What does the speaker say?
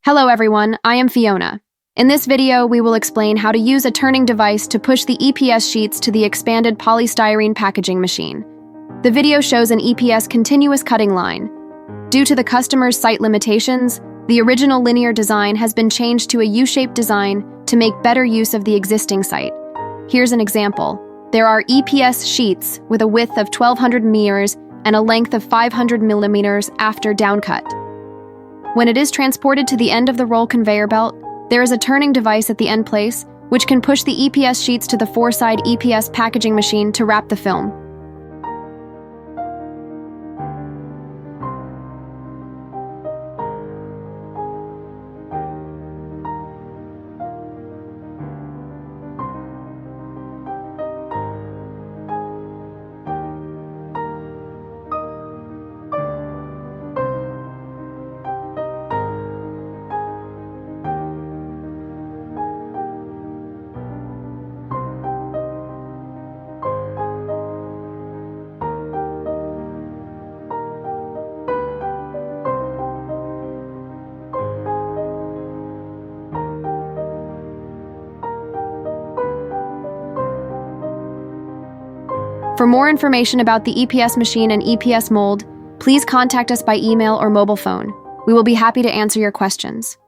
Hello everyone, I am Fiona. In this video, we will explain how to use a turning device to push the EPS sheets to the expanded polystyrene packaging machine. The video shows an EPS continuous cutting line. Due to the customer's site limitations, the original linear design has been changed to a U-shaped design to make better use of the existing site. Here's an example. There are EPS sheets with a width of 1200 meters and a length of 500 millimeters after downcut. When it is transported to the end of the roll conveyor belt, there is a turning device at the end place, which can push the EPS sheets to the four-side EPS packaging machine to wrap the film. For more information about the EPS machine and EPS mold, please contact us by email or mobile phone. We will be happy to answer your questions.